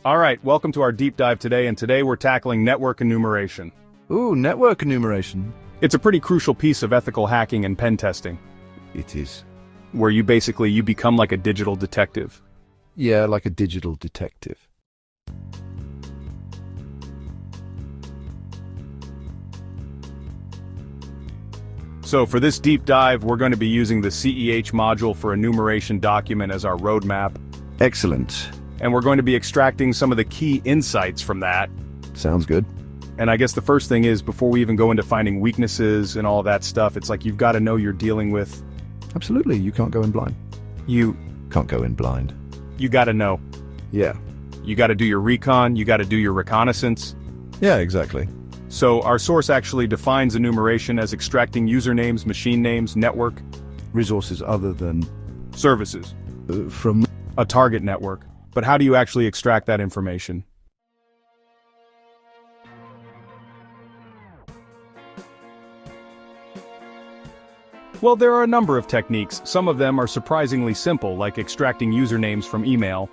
Alright, welcome to our deep dive today, and today we're tackling network enumeration. Ooh, network enumeration. It's a pretty crucial piece of ethical hacking and pen testing, It is. where you become like a digital detective. Yeah, like a digital detective. So for this deep dive, we're going to be using the CEH module for enumeration document as our roadmap, Excellent. and we're going to be extracting some of the key insights from that. Sounds good. And I guess the first thing is, before we even go into finding weaknesses and all that stuff, it's like you've got to know you're dealing with. Absolutely, you can't go in blind. You Can't go in blind. got to know. Yeah. You got to do your recon, you got to do your reconnaissance. Yeah, exactly. So our source actually defines enumeration as extracting usernames, machine names, network, Resources other than services, from. a target network. But how do you actually extract that information? Well, there are a number of techniques. Some of them are surprisingly simple, like extracting usernames from email.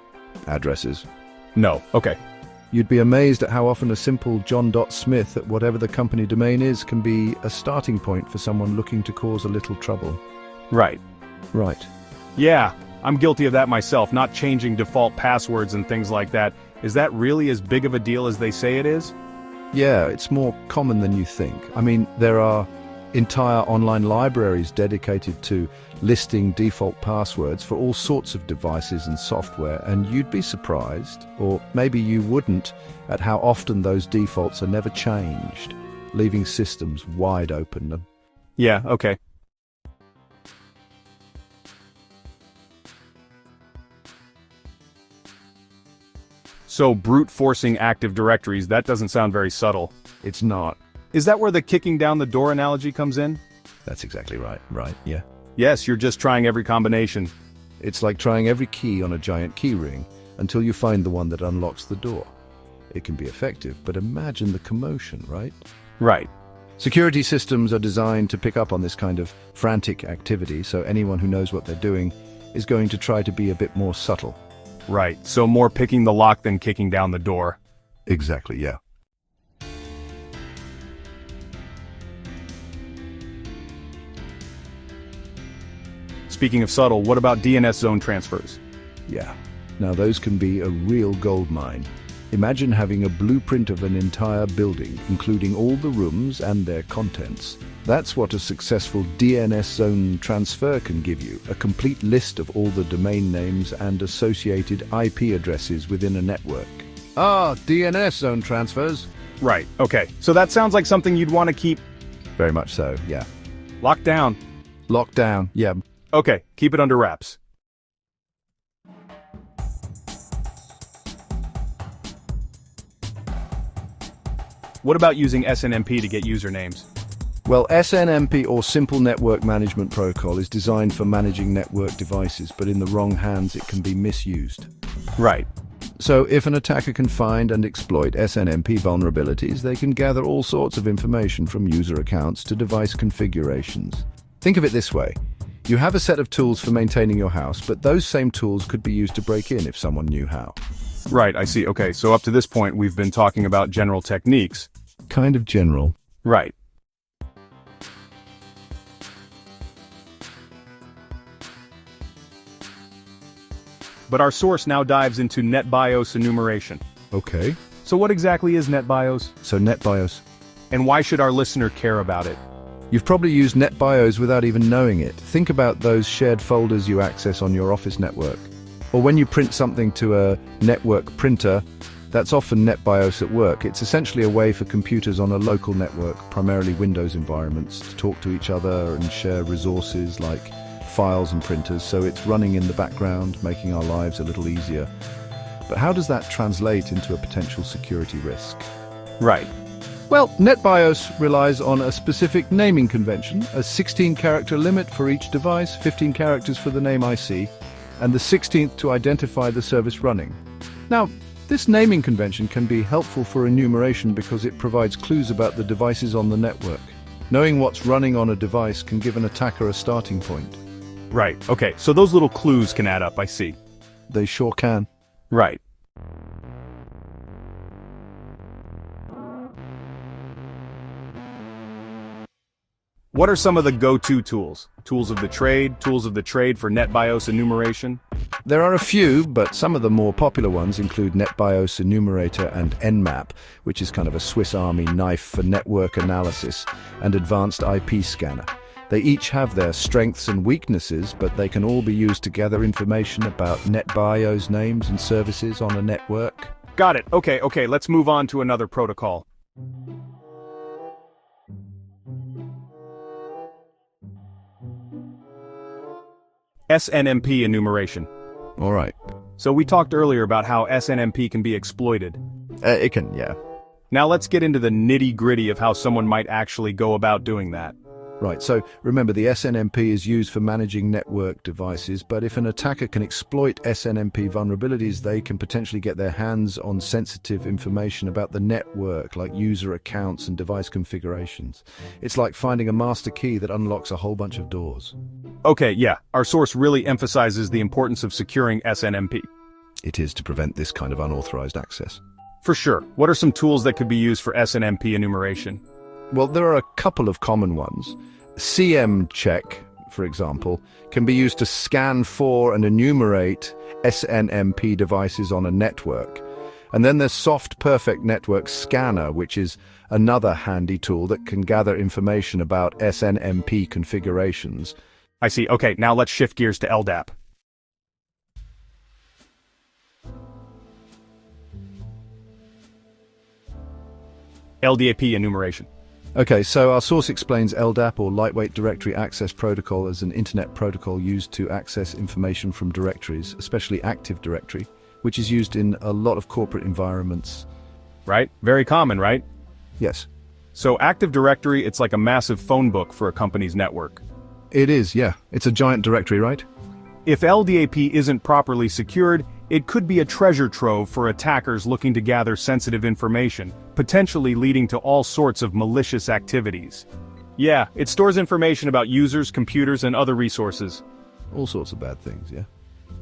Addresses. No, okay. You'd be amazed at how often a simple John.Smith at whatever the company domain is can be a starting point for someone looking to cause a little trouble. Right. Right. Yeah, I'm guilty of that myself, not changing default passwords and things like that. Is that really as big of a deal as they say it is? Yeah, it's more common than you think. I mean, there are entire online libraries dedicated to listing default passwords for all sorts of devices and software, and you'd be surprised, or maybe you wouldn't, at how often those defaults are never changed, leaving systems wide open. Yeah, okay. So brute forcing Active Directories, that doesn't sound very subtle. It's not. Is that where the kicking down the door analogy comes in? That's exactly right. Right, yeah. Yes, you're just trying every combination. It's like trying every key on a giant key ring until you find the one that unlocks the door. It can be effective, but imagine the commotion, right? Right. Security systems are designed to pick up on this kind of frantic activity, so anyone who knows what they're doing is going to try to be a bit more subtle. Right, so more picking the lock than kicking down the door. Exactly, yeah. Speaking of subtle, what about DNS Zone Transfers? Yeah. Now those can be a real goldmine. Imagine having a blueprint of an entire building, including all the rooms and their contents. That's what a successful DNS Zone Transfer can give you, a complete list of all the domain names and associated IP addresses within a network. Ah, DNS Zone Transfers. Right, okay. So that sounds like something you'd want to keep Very much so, yeah. locked down. Locked down, yeah. Okay, keep it under wraps. What about using SNMP to get usernames? Well, SNMP, or Simple Network Management Protocol, is designed for managing network devices, but in the wrong hands it can be misused. Right. So if an attacker can find and exploit SNMP vulnerabilities, they can gather all sorts of information from user accounts to device configurations. Think of it this way. You have a set of tools for maintaining your house, but those same tools could be used to break in if someone knew how. Right, I see. Okay, so up to this point we've been talking about general techniques. Kind of general. Right. But our source now dives into NetBIOS Enumeration. Okay. So what exactly is NetBIOS? So NetBIOS. And why should our listener care about it? You've probably used NetBIOS without even knowing it. Think about those shared folders you access on your office network. Or when you print something to a network printer, that's often NetBIOS at work. It's essentially a way for computers on a local network, primarily Windows environments, to talk to each other and share resources like files and printers, so it's running in the background, making our lives a little easier. But how does that translate into a potential security risk? Right. Well, NetBIOS relies on a specific naming convention, a 16-character limit for each device, 15 characters for the name IC, and the 16th to identify the service running. Now, this naming convention can be helpful for enumeration because it provides clues about the devices on the network. Knowing what's running on a device can give an attacker a starting point. Right, okay, so those little clues can add up, I see. They sure can. Right. What are some of the go-to tools? Tools of the trade for NetBIOS Enumeration? There are a few, but some of the more popular ones include NetBIOS Enumerator and Nmap, which is kind of a Swiss Army knife for network analysis, and Advanced IP Scanner. They each have their strengths and weaknesses, but they can all be used to gather information about NetBIOS names and services on a network. Got it. Okay, let's move on to another protocol. SNMP Enumeration. All right. So we talked earlier about how SNMP can be exploited. It can, yeah. Now let's get into the nitty-gritty of how someone might actually go about doing that. Right, so remember the SNMP is used for managing network devices, but if an attacker can exploit SNMP vulnerabilities, they can potentially get their hands on sensitive information about the network, like user accounts and device configurations. It's like finding a master key that unlocks a whole bunch of doors. Okay, yeah, our source really emphasizes the importance of securing SNMP. It is to prevent this kind of unauthorized access. For sure. What are some tools that could be used for SNMP enumeration? Well, there are a couple of common ones. CM check, for example, can be used to scan for and enumerate SNMP devices on a network. And then there's Soft Perfect Network Scanner, which is another handy tool that can gather information about SNMP configurations. I see. Okay, now let's shift gears to LDAP. LDAP Enumeration. Okay, so our source explains LDAP, or Lightweight Directory Access Protocol, as an internet protocol used to access information from directories, especially Active Directory, which is used in a lot of corporate environments. Right? Very common, right? Yes. So Active Directory, it's like a massive phone book for a company's network. It is, yeah. It's a giant directory, right? If LDAP isn't properly secured, it could be a treasure trove for attackers looking to gather sensitive information, potentially leading to all sorts of malicious activities. Yeah, it stores information about users, computers, and other resources. All sorts of bad things, yeah.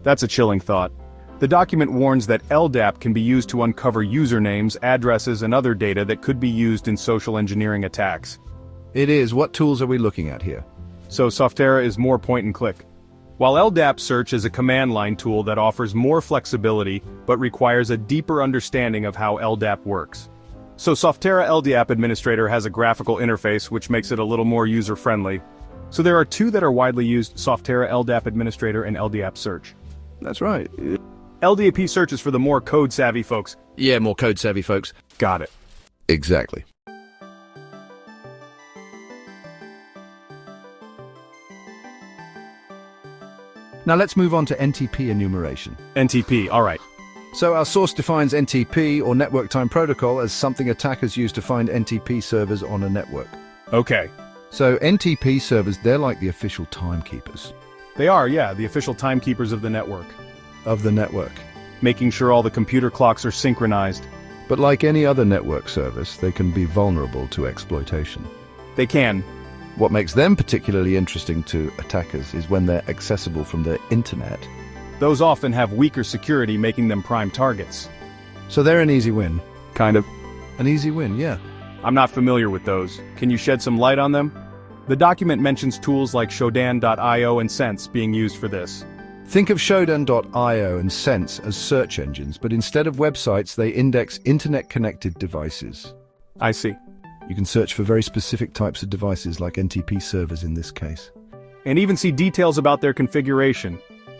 That's a chilling thought. The document warns that LDAP can be used to uncover usernames, addresses, and other data that could be used in social engineering attacks. It is. What tools are we looking at here? So Softera is more point and click. While LDAP Search is a command line tool that offers more flexibility but requires a deeper understanding of how LDAP works. So Softera LDAP Administrator has a graphical interface which makes it a little more user-friendly. So there are two that are widely used: Softera LDAP Administrator and LDAP Search. That's right. LDAP Search is for the more code-savvy folks. Yeah, more code-savvy folks. Got it. Exactly. Now let's move on to NTP enumeration. NTP, alright. So our source defines NTP, or Network Time Protocol, as something attackers use to find NTP servers on a network. Okay. So NTP servers, they're like the official timekeepers. They are, yeah, the official timekeepers of the network. Making sure all the computer clocks are synchronized. But like any other network service, they can be vulnerable to exploitation. They can. What makes them particularly interesting to attackers is when they're accessible from the internet. Those often have weaker security, making them prime targets. So they're an easy win. Kind of. An easy win, yeah. I'm not familiar with those. Can you shed some light on them? The document mentions tools like Shodan.io and Sense being used for this. Think of Shodan.io and Sense as search engines, but instead of websites, they index internet-connected devices. I see. You can search for very specific types of devices, like NTP servers in this case. And even see details about their configuration.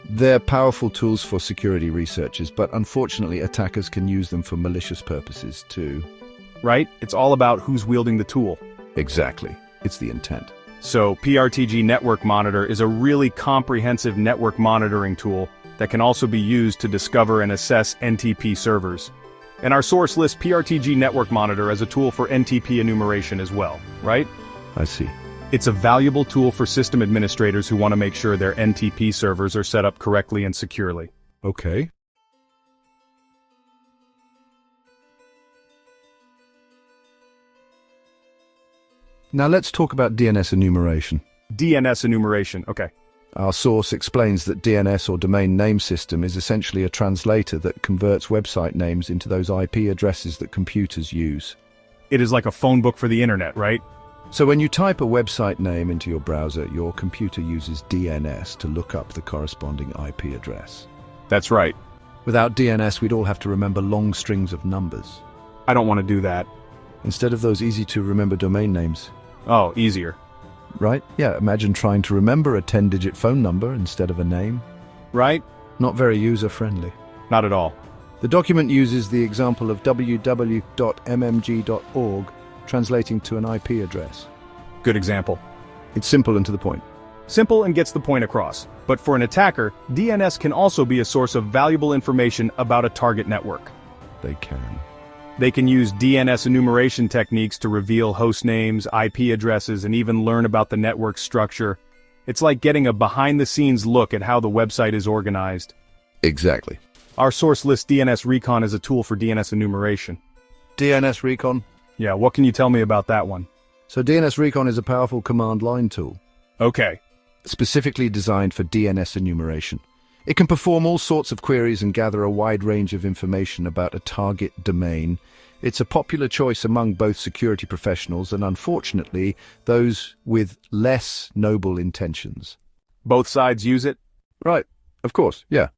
They're powerful tools for security researchers, but unfortunately attackers can use them for malicious purposes too. Right? It's all about who's wielding the tool. Exactly. It's the intent. So PRTG Network Monitor is a really comprehensive network monitoring tool that can also be used to discover and assess NTP servers. And our source lists PRTG Network Monitor as a tool for NTP enumeration as well, right? I see. It's a valuable tool for system administrators who want to make sure their NTP servers are set up correctly and securely. Okay. Now let's talk about DNS enumeration. DNS enumeration, okay. Our source explains that DNS, or Domain Name System, is essentially a translator that converts website names into those IP addresses that computers use. It is like a phone book for the internet, right? So when you type a website name into your browser, your computer uses DNS to look up the corresponding IP address. That's right. Without DNS, we'd all have to remember long strings of numbers. I don't want to do that. Instead of those easy-to-remember domain names. Oh, easier. Right? Yeah, imagine trying to remember a 10-digit phone number instead of a name. Right? Not very user-friendly. Not at all. The document uses the example of www.mmg.org, translating to an IP address. Good example. It's simple and to the point. Simple and gets the point across. But for an attacker, DNS can also be a source of valuable information about a target network. They can. They can use DNS enumeration techniques to reveal host names, IP addresses, and even learn about the network structure. It's like getting a behind-the-scenes look at how the website is organized. Exactly. Our source lists DNS Recon as a tool for DNS enumeration. DNS Recon? Yeah, what can you tell me about that one? So DNS Recon is a powerful command line tool. Okay. Specifically designed for DNS enumeration. It can perform all sorts of queries and gather a wide range of information about a target domain. It's a popular choice among both security professionals and, unfortunately, those with less noble intentions. Both sides use it? Right, of course, yeah.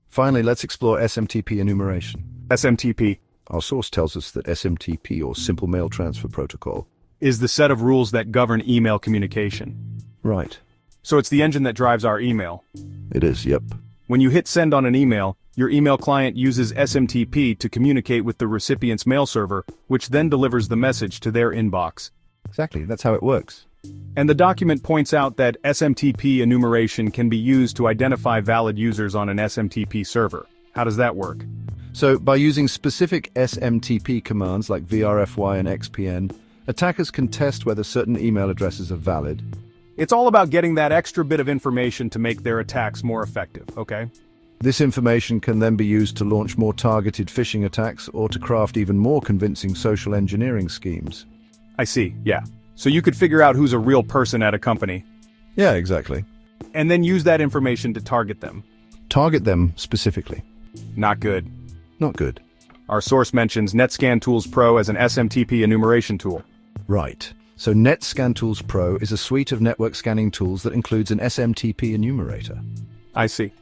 Finally, let's explore SMTP enumeration. SMTP Our source tells us that SMTP, or Simple Mail Transfer Protocol, is the set of rules that govern email communication. Right. So it's the engine that drives our email. It is, yep. When you hit send on an email, your email client uses SMTP to communicate with the recipient's mail server, which then delivers the message to their inbox. Exactly, that's how it works. And the document points out that SMTP enumeration can be used to identify valid users on an SMTP server. How does that work? So, by using specific SMTP commands like vrfy and xpn, attackers can test whether certain email addresses are valid. It's all about getting that extra bit of information to make their attacks more effective, okay? This information can then be used to launch more targeted phishing attacks or to craft even more convincing social engineering schemes. I see, yeah. So you could figure out who's a real person at a company. Yeah, exactly. And then use that information to target them. Target them specifically. Not good. Not good. Our source mentions NetScan Tools Pro as an SMTP enumeration tool. Right. So NetScan Tools Pro is a suite of network scanning tools that includes an SMTP enumerator. I see.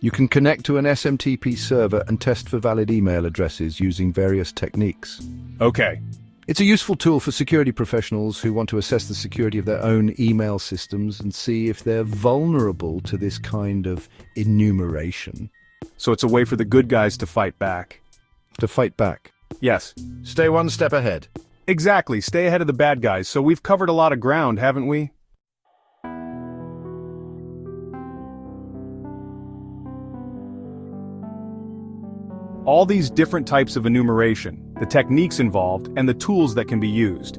You can connect to an SMTP server and test for valid email addresses using various techniques. Okay. It's a useful tool for security professionals who want to assess the security of their own email systems and see if they're vulnerable to this kind of enumeration. So it's a way for the good guys to fight back. To fight back. Yes. Stay one step ahead. Exactly, stay ahead of the bad guys, so we've covered a lot of ground, haven't we? All these different types of enumeration, the techniques involved, and the tools that can be used.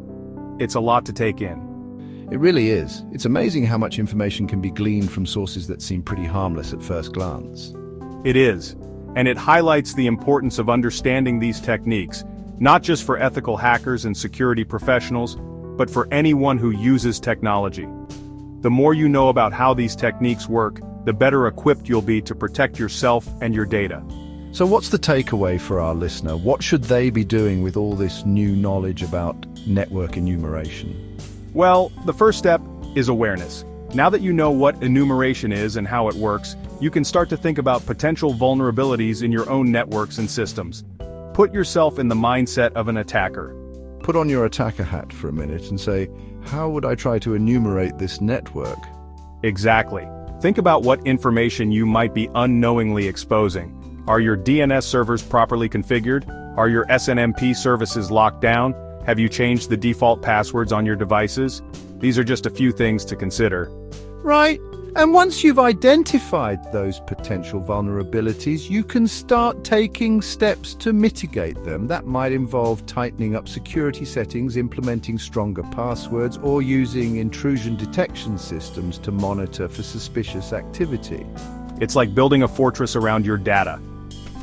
It's a lot to take in. It really is. It's amazing how much information can be gleaned from sources that seem pretty harmless at first glance. It is, and it highlights the importance of understanding these techniques, not just for ethical hackers and security professionals, but for anyone who uses technology. The more you know about how these techniques work, the better equipped you'll be to protect yourself and your data. So what's the takeaway for our listener? What should they be doing with all this new knowledge about network enumeration? Well, the first step is awareness. Now that you know what enumeration is and how it works, you can start to think about potential vulnerabilities in your own networks and systems. Put yourself in the mindset of an attacker. Put on your attacker hat for a minute and say, how would I try to enumerate this network? Exactly. Think about what information you might be unknowingly exposing. Are your DNS servers properly configured? Are your SNMP services locked down? Have you changed the default passwords on your devices? These are just a few things to consider. Right. And once you've identified those potential vulnerabilities, you can start taking steps to mitigate them. That might involve tightening up security settings, implementing stronger passwords, or using intrusion detection systems to monitor for suspicious activity. It's like building a fortress around your data.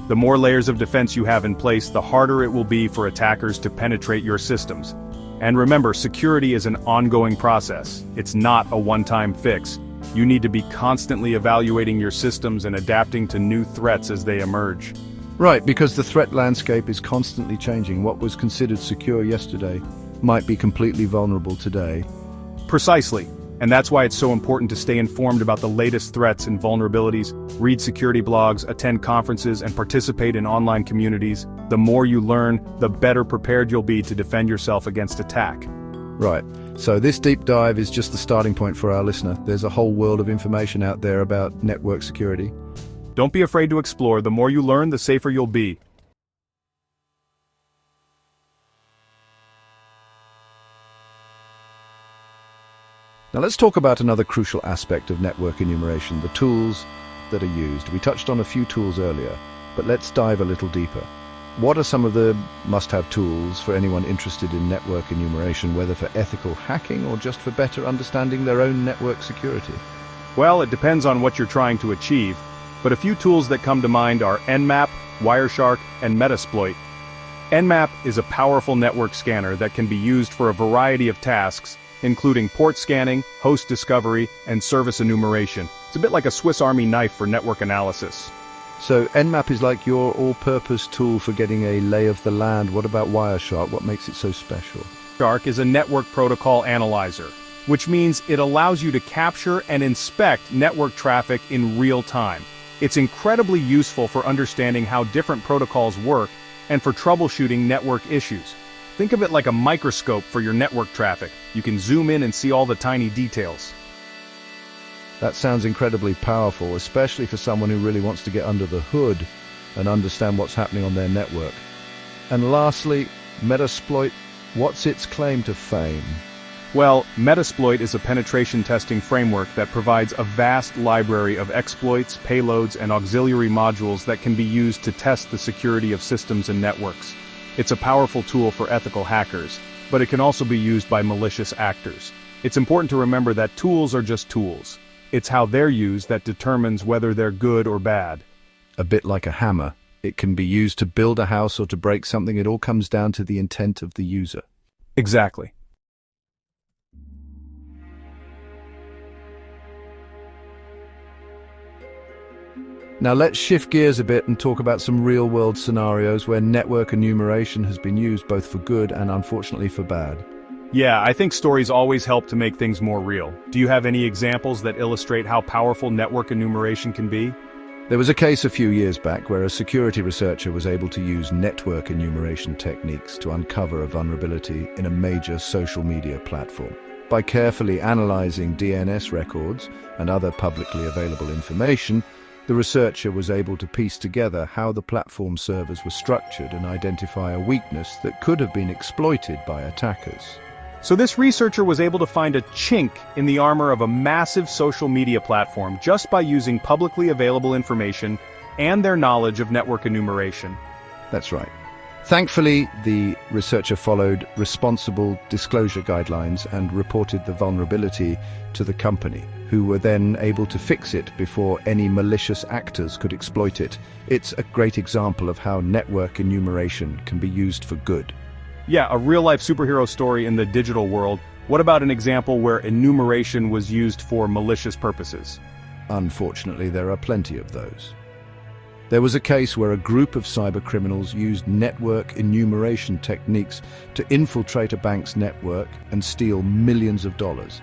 The more layers of defense you have in place, the harder it will be for attackers to penetrate your systems. And remember, security is an ongoing process. It's not a one-time fix. You need to be constantly evaluating your systems and adapting to new threats as they emerge. Right, because the threat landscape is constantly changing. What was considered secure yesterday might be completely vulnerable today. Precisely. And that's why it's so important to stay informed about the latest threats and vulnerabilities, read security blogs, attend conferences, and participate in online communities. The more you learn, the better prepared you'll be to defend yourself against attack. Right, so this deep dive is just the starting point for our listener. There's a whole world of information out there about network security. Don't be afraid to explore. The more you learn, the safer you'll be. Now let's talk about another crucial aspect of network enumeration, the tools that are used. We touched on a few tools earlier, but let's dive a little deeper. What are some of the must-have tools for anyone interested in network enumeration, whether for ethical hacking or just for better understanding their own network security? Well, it depends on what you're trying to achieve, but a few tools that come to mind are Nmap, Wireshark, and Metasploit. Nmap is a powerful network scanner that can be used for a variety of tasks, including port scanning, host discovery, and service enumeration. It's a bit like a Swiss Army knife for network analysis. So Nmap is like your all-purpose tool for getting a lay of the land. What about Wireshark? What makes it so special? Wireshark is a network protocol analyzer, which means it allows you to capture and inspect network traffic in real time. It's incredibly useful for understanding how different protocols work and for troubleshooting network issues. Think of it like a microscope for your network traffic. You can zoom in and see all the tiny details. That sounds incredibly powerful, especially for someone who really wants to get under the hood and understand what's happening on their network. And lastly, Metasploit, what's its claim to fame? Well, Metasploit is a penetration testing framework that provides a vast library of exploits, payloads, and auxiliary modules that can be used to test the security of systems and networks. It's a powerful tool for ethical hackers, but it can also be used by malicious actors. It's important to remember that tools are just tools. It's how they're used that determines whether they're good or bad. A bit like a hammer. It can be used to build a house or to break something. It all comes down to the intent of the user. Exactly. Now let's shift gears a bit and talk about some real-world scenarios where network enumeration has been used both for good and unfortunately for bad. Yeah, I think stories always help to make things more real. Do you have any examples that illustrate how powerful network enumeration can be? There was a case a few years back where a security researcher was able to use network enumeration techniques to uncover a vulnerability in a major social media platform. By carefully analyzing DNS records and other publicly available information, the researcher was able to piece together how the platform servers were structured and identify a weakness that could have been exploited by attackers. So this researcher was able to find a chink in the armor of a massive social media platform just by using publicly available information and their knowledge of network enumeration. That's right. Thankfully, the researcher followed responsible disclosure guidelines and reported the vulnerability to the company, who were then able to fix it before any malicious actors could exploit it. It's a great example of how network enumeration can be used for good. Yeah, a real-life superhero story in the digital world. What about an example where enumeration was used for malicious purposes? Unfortunately, there are plenty of those. There was a case where a group of cybercriminals used network enumeration techniques to infiltrate a bank's network and steal millions of dollars.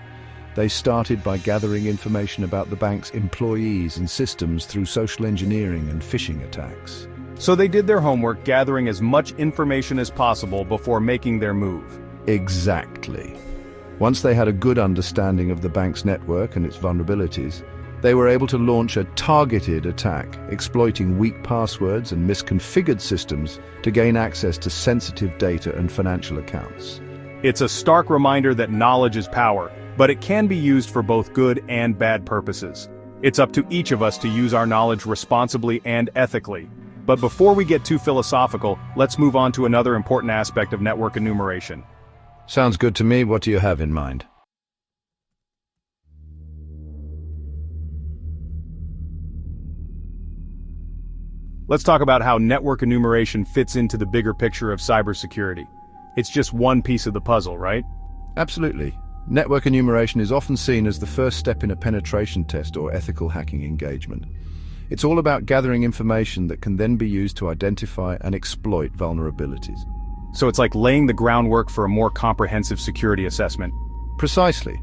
They started by gathering information about the bank's employees and systems through social engineering and phishing attacks. So they did their homework, gathering as much information as possible before making their move. Exactly. Once they had a good understanding of the bank's network and its vulnerabilities, they were able to launch a targeted attack, exploiting weak passwords and misconfigured systems to gain access to sensitive data and financial accounts. It's a stark reminder that knowledge is power, but it can be used for both good and bad purposes. It's up to each of us to use our knowledge responsibly and ethically. But before we get too philosophical, let's move on to another important aspect of network enumeration. Sounds good to me. What do you have in mind? Let's talk about how network enumeration fits into the bigger picture of cybersecurity. It's just one piece of the puzzle, right? Absolutely. Network enumeration is often seen as the first step in a penetration test or ethical hacking engagement. It's all about gathering information that can then be used to identify and exploit vulnerabilities. So it's like laying the groundwork for a more comprehensive security assessment. Precisely.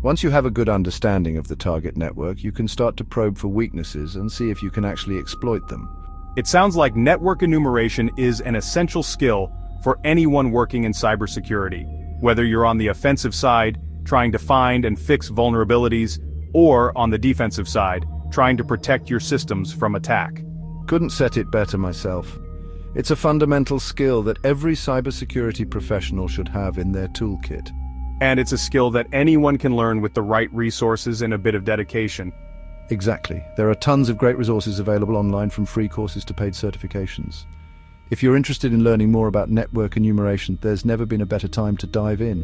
Once you have a good understanding of the target network, you can start to probe for weaknesses and see if you can actually exploit them. It sounds like network enumeration is an essential skill for anyone working in cybersecurity, whether you're on the offensive side, trying to find and fix vulnerabilities, or on the defensive side, trying to protect your systems from attack. Couldn't set it better myself. It's a fundamental skill that every cybersecurity professional should have in their toolkit. And it's a skill that anyone can learn with the right resources and a bit of dedication. Exactly. There are tons of great resources available online, from free courses to paid certifications. If you're interested in learning more about network enumeration, there's never been a better time to dive in.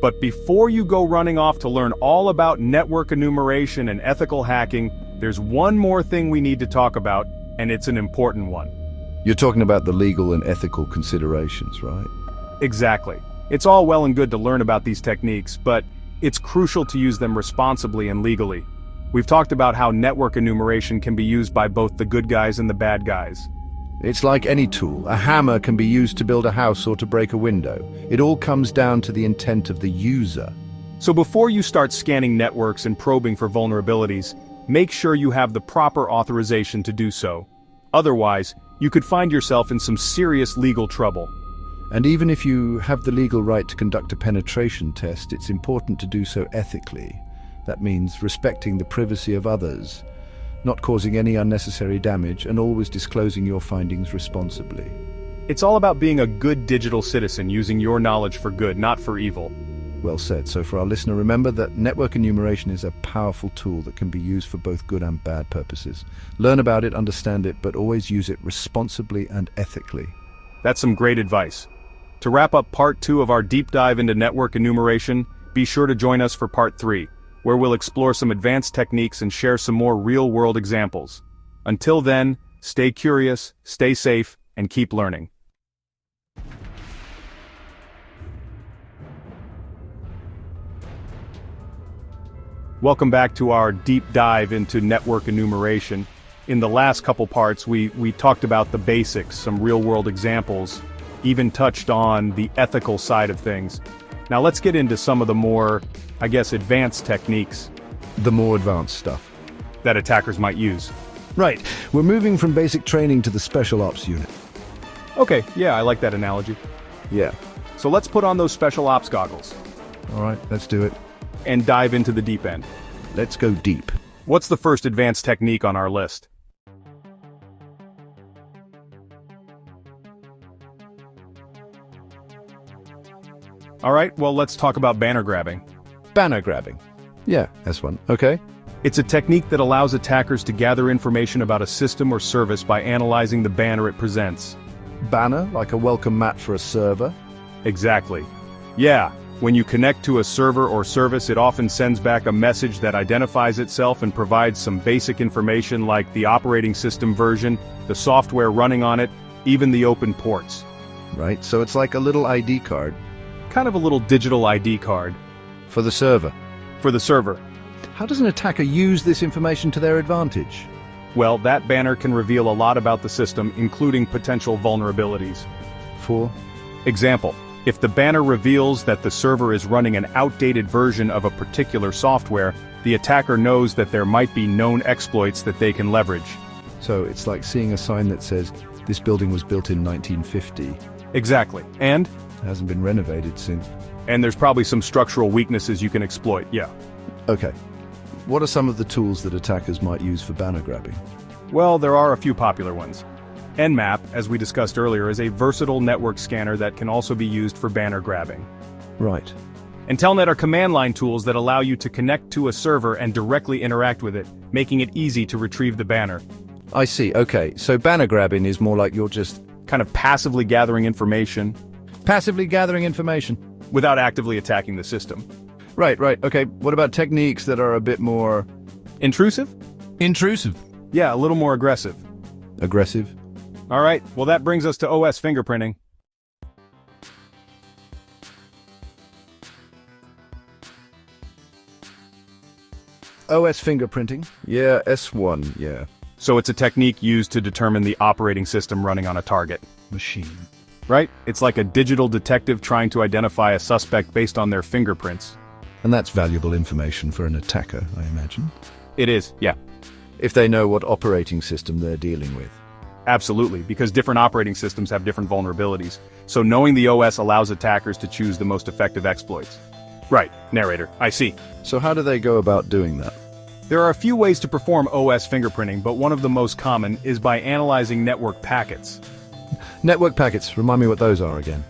But before you go running off to learn all about network enumeration and ethical hacking, there's one more thing we need to talk about, and it's an important one. You're talking about the legal and ethical considerations, right? Exactly. It's all well and good to learn about these techniques, but it's crucial to use them responsibly and legally. We've talked about how network enumeration can be used by both the good guys and the bad guys. It's like any tool. A hammer can be used to build a house or to break a window. It all comes down to the intent of the user. So before you start scanning networks and probing for vulnerabilities, make sure you have the proper authorization to do so. Otherwise, you could find yourself in some serious legal trouble. And even if you have the legal right to conduct a penetration test, it's important to do so ethically. That means respecting the privacy of others, not causing any unnecessary damage, and always disclosing your findings responsibly. It's all about being a good digital citizen, using your knowledge for good, not for evil. Well said. So for our listener, remember that network enumeration is a powerful tool that can be used for both good and bad purposes. Learn about it, understand it, but always use it responsibly and ethically. That's some great advice. To wrap up part 2 of our deep dive into network enumeration, be sure to join us for part 3, where we'll explore some advanced techniques and share some more real-world examples. Until then, stay curious, stay safe, and keep learning. Welcome back to our deep dive into network enumeration. In the last couple parts, we talked about the basics, some real-world examples, even touched on the ethical side of things. Now let's get into some of the more, advanced techniques. The more advanced stuff that attackers might use. Right. We're moving from basic training to the special ops unit. Okay, yeah, I like that analogy. Yeah. So let's put on those special ops goggles. All right, let's do it. And dive into the deep end. Let's go deep. What's the first advanced technique on our list? All right, well, let's talk about banner grabbing. Banner grabbing. Yeah, S1. Okay. It's a technique that allows attackers to gather information about a system or service by analyzing the banner it presents. Banner, like a welcome mat for a server? Exactly. Yeah, when you connect to a server or service, it often sends back a message that identifies itself and provides some basic information like the operating system version, the software running on it, even the open ports. Right, so it's like a little ID card. Kind of a little digital ID card. For the server. For the server. How does an attacker use this information to their advantage? Well, that banner can reveal a lot about the system, including potential vulnerabilities. For example, if the banner reveals that the server is running an outdated version of a particular software, the attacker knows that there might be known exploits that they can leverage. So it's like seeing a sign that says, "This building was built in 1950. Exactly. And? It hasn't been renovated since. And there's probably some structural weaknesses you can exploit, yeah. Okay. What are some of the tools that attackers might use for banner grabbing? Well, there are a few popular ones. Nmap, as we discussed earlier, is a versatile network scanner that can also be used for banner grabbing. Right. And Telnet are command line tools that allow you to connect to a server and directly interact with it, making it easy to retrieve the banner. I see, okay. So banner grabbing is more like you're just kind of passively gathering information. Passively gathering information. Without actively attacking the system. Right, okay. What about techniques that are a bit more intrusive? Intrusive. Yeah, a little more aggressive. Aggressive? All right, well that brings us to OS fingerprinting. OS fingerprinting? Yeah, S1, yeah. So it's a technique used to determine the operating system running on a target. Machine. Right? It's like a digital detective trying to identify a suspect based on their fingerprints. And that's valuable information for an attacker, I imagine. It is, yeah. If they know what operating system they're dealing with. Absolutely, because different operating systems have different vulnerabilities. So knowing the OS allows attackers to choose the most effective exploits. Right, narrator, I see. So how do they go about doing that? There are a few ways to perform OS fingerprinting, but one of the most common is by analyzing network packets. Network packets, remind me what those are again.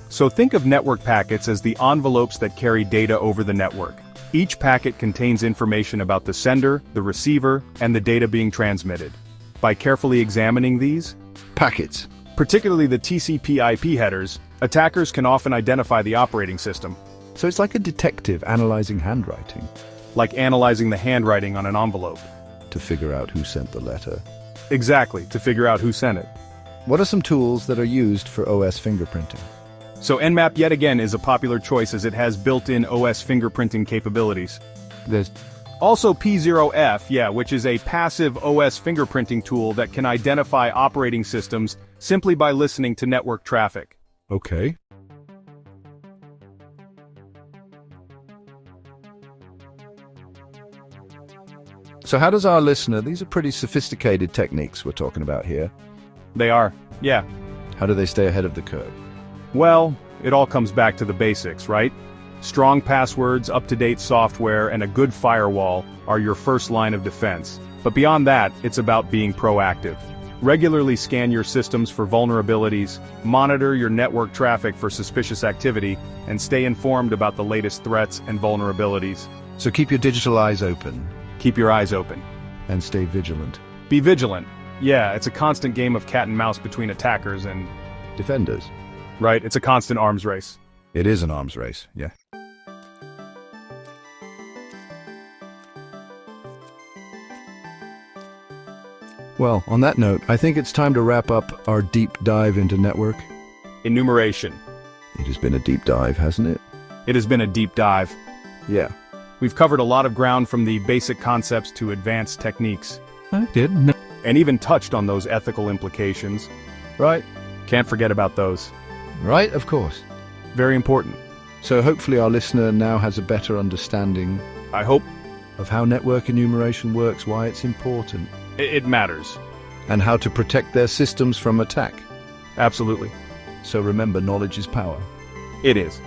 So think of network packets as the envelopes that carry data over the network. Each packet contains information about the sender, the receiver, and the data being transmitted. By carefully examining these Packets. particularly the TCP/IP headers, attackers can often identify the operating system, So it's like a detective analyzing handwriting like analyzing the handwriting on an envelope. to figure out who sent the letter. Exactly, to figure out who sent it. What are some tools that are used for OS fingerprinting? So Nmap yet again is a popular choice as it has built-in OS fingerprinting capabilities. There's Also P0F, which is a passive OS fingerprinting tool that can identify operating systems simply by listening to network traffic. okay. So how does our listener, these are pretty sophisticated techniques we're talking about here. They are, yeah. How do they stay ahead of the curve? Well, it all comes back to the basics, right? Strong passwords, up-to-date software, and a good firewall are your first line of defense. But beyond that, it's about being proactive. Regularly scan your systems for vulnerabilities, monitor your network traffic for suspicious activity, and stay informed about the latest threats and vulnerabilities. So keep your digital eyes open Keep your eyes open. and stay vigilant. Be vigilant. Yeah, it's a constant game of cat and mouse between attackers and... Defenders. Right, it's a constant arms race. It is an arms race, yeah. Well, on that note, I think it's time to wrap up our deep dive into network. Enumeration. It has been a deep dive, hasn't it? It has been a deep dive. Yeah. We've covered a lot of ground from the basic concepts to advanced techniques, I did. No. and even touched on those ethical implications. Right. Can't forget about those. Right, of course. Very important. So hopefully our listener now has a better understanding I hope of how network enumeration works, why it's important, it matters. and how to protect their systems from attack. Absolutely. So remember, knowledge is power. It is.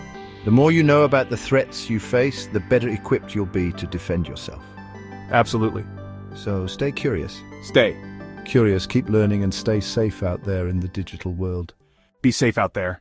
The more you know about the threats you face, the better equipped you'll be to defend yourself. Absolutely. So stay curious. Stay. Curious, keep learning, and stay safe out there in the digital world. Be safe out there.